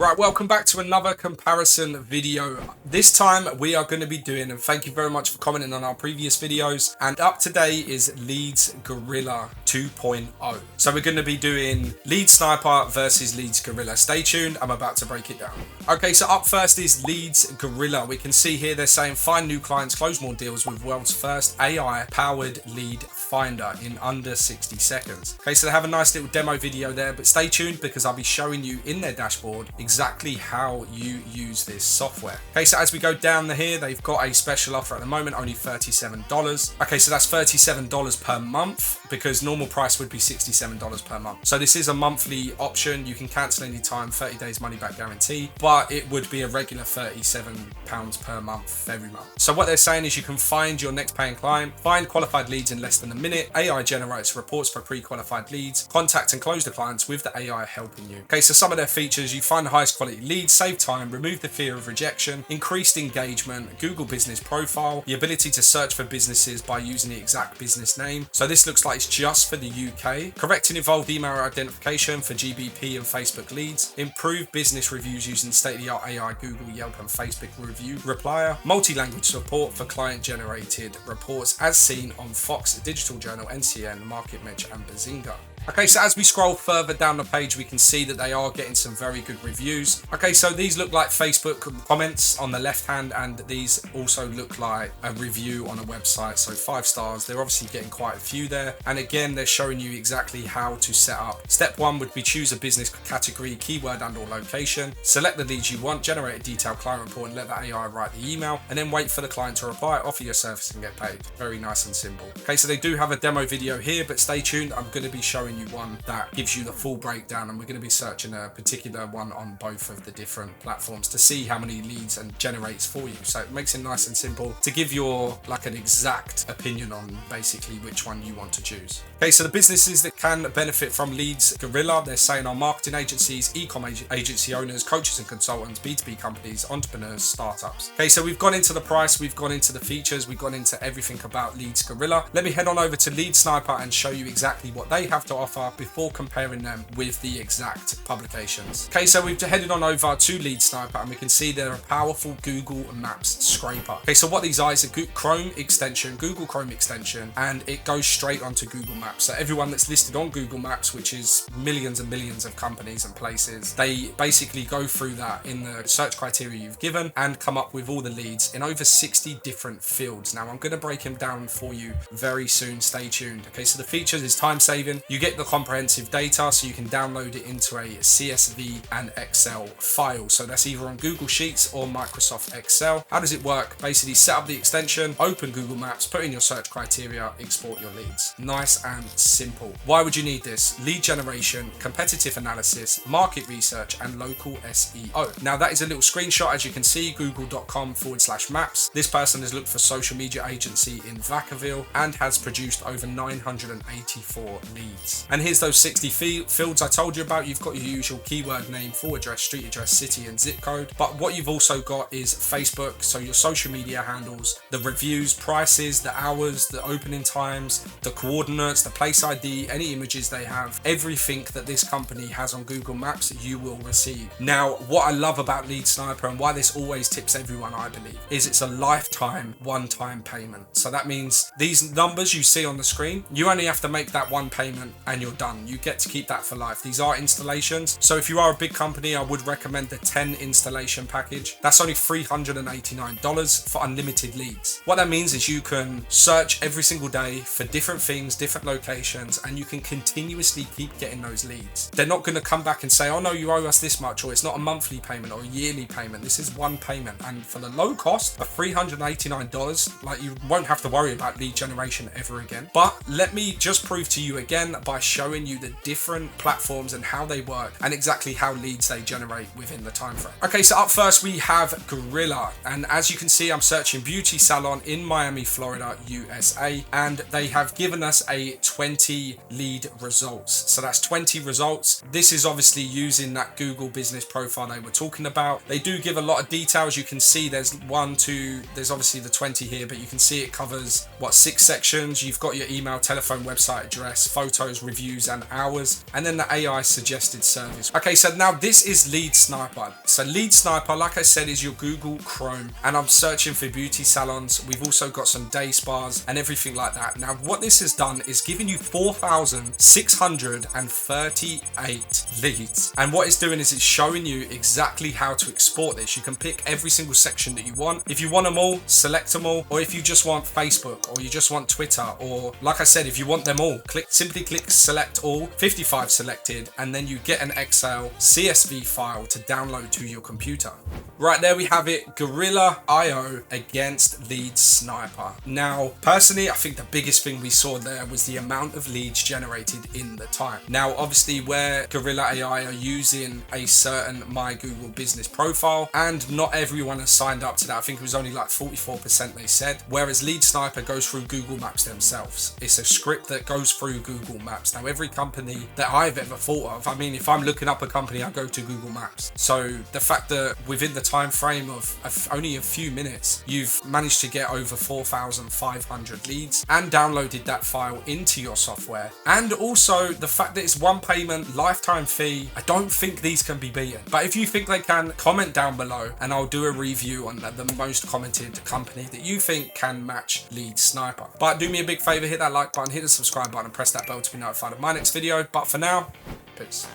Right, welcome back to another comparison video. This time we are going to be doing, and thank you very much for commenting on our previous videos, and up today is LeadsGorilla 2.0. So we're going to be doing Leads Sniper versus LeadsGorilla. Stay tuned, I'm about to break it down. Okay, so up first is LeadsGorilla. We can see here they're saying find new clients, close more deals with world's first AI powered lead finder in under 60 seconds. Okay, so they have a nice little demo video there, but stay tuned because I'll be showing you in their dashboard exactly how you use this software. Okay, so as we go down here, they've got a special offer at the moment, only $37. Okay, so that's $37 per month because normal price would be $67 per month. So this is a monthly option. You can cancel anytime, 30 days money back guarantee, but it would be a regular £37 per month every month. So what they're saying is you can find your next paying client, find qualified leads in less than a minute, AI generates reports for pre-qualified leads, contact and close the clients with the AI helping you. Okay, so some of their features, you find the highest quality leads, save time, remove the fear of rejection, increased engagement, Google business profile, the ability to search for businesses by using the exact business name. So this looks like it's just for the UK. Correct and involved email identification for GBP and Facebook leads, improved business reviews using state-of-the-art AI, Google, Yelp and Facebook review replier, multi-language support for client-generated reports as seen on Fox, Digital Journal, NCN, MarketMatch and Bazinga. Okay, so as we scroll further down the page, we can see that they are getting some very good reviews. Okay, so these look like Facebook comments on the left hand, and these also look like a review on a website. So 5 stars. They're obviously getting quite a few there. And again, they're showing you exactly how to set up. Step 1 would be choose a business category, keyword and or location. Select the leads you want, generate a detailed client report and let the AI write the email, and then wait for the client to reply, offer your service and get paid. Very nice and simple. Okay, so they do have a demo video here, but stay tuned. I'm going to be showing you one that gives you the full breakdown, and we're going to be searching a particular one on both of the different platforms to see how many leads and generates for you. So it makes it nice and simple to give your like an exact opinion on basically which one you want to choose. Okay, so the businesses that can benefit from LeadsGorilla, they're saying are marketing agencies, e-com agency owners, coaches and consultants, B2B companies, entrepreneurs, startups. Okay, so we've gone into the price, we've gone into the features, we've gone into everything about LeadsGorilla. Let me head on over to Lead Sniper and show you exactly what they have to offer before comparing them with the exact publications. Okay, so we've headed on over to Lead Sniper and we can see they're a powerful Google Maps scraper. Okay, so what these are is a Chrome extension, Google Chrome extension, and it goes straight onto Google Maps. So everyone that's listed on Google Maps, which is millions and millions of companies and places, they basically go through that in the search criteria you've given and come up with all the leads in over 60 different fields. Now I'm going to break them down for you very soon. Stay tuned. Okay, so the features is time saving. You get the comprehensive data, so you can download it into a CSV and Excel file. So that's either on Google Sheets or Microsoft Excel. How does it work? Basically set up the extension, open Google Maps, put in your search criteria, export your leads. Nice and simple. Why would you need this? Lead generation, competitive analysis, market research and local SEO. Now that is a little screenshot. As you can see, google.com/maps. This person has looked for social media agency in Vacaville and has produced over 984 leads. And here's those 60 fields I told you about. You've got your usual keyword name, full address, street address, city and zip code. But what you've also got is Facebook, so your social media handles, the reviews, prices, the hours, the opening times, the coordinates, the place ID, any images they have, everything that this company has on Google Maps, you will receive. Now, what I love about Lead Sniper and why this always tips everyone, I believe, is it's a lifetime one-time payment. So that means these numbers you see on the screen, you only have to make that one payment and you're done. You get to keep that for life. These are installations. So if you are a big company, I would recommend the 10 installation package. That's only $389 for unlimited leads. What that means is you can search every single day for different things, different locations, and you can continuously keep getting those leads. They're not going to come back and say, oh no, you owe us this much, or it's not a monthly payment or a yearly payment. This is one payment. And for the low cost of $389, like you won't have to worry about lead generation ever again. But let me just prove to you again by showing you the different platforms and how they work and exactly how leads they generate within the time frame. Okay, so up first we have Gorilla, and as you can see, I'm searching beauty salon in Miami, Florida, USA, and they have given us a 20 lead results. So that's 20 results. This is obviously using that Google business profile they were talking about. They do give a lot of details. You can see there's there's obviously the 20 here, but you can see it covers what, 6 sections. You've got your email, telephone, website address, photos, reviews and hours, and then the AI suggested service. Okay, so now this is Lead Sniper. So Lead Sniper, like I said, is your Google Chrome, and I'm searching for beauty salons. We've also got some day spas and everything like that. Now what this has done is given you 4,638 leads, and what it's doing is it's showing you exactly how to export this. You can pick every single section that you want. If you want them all, select them all, or if you just want Facebook, or you just want Twitter, or like I said, if you want them all, simply click select all, 55 selected, and then you get an Excel CSV file to download to your computer. Right, there we have it, Gorilla IO against Lead Sniper. Now, personally, I think the biggest thing we saw there was the amount of leads generated in the time. Now, obviously, where Gorilla AI are using a certain My Google Business profile, and not everyone has signed up to that. I think it was only like 44% they said, whereas Lead Sniper goes through Google Maps themselves. It's a script that goes through Google Maps. Now, every company that I've ever thought of, I mean, if I'm looking up a company, I go to Google Maps. So the fact that within the time frame of only a few minutes, you've managed to get over 4,500 leads and downloaded that file into your software, and also the fact that it's one payment, lifetime fee, I don't think these can be beaten. But if you think they can, comment down below and I'll do a review on the most commented company that you think can match Lead Sniper. But do me a big favor, hit that like button, hit the subscribe button, and press that bell to be notified of my next video. But for now, peace.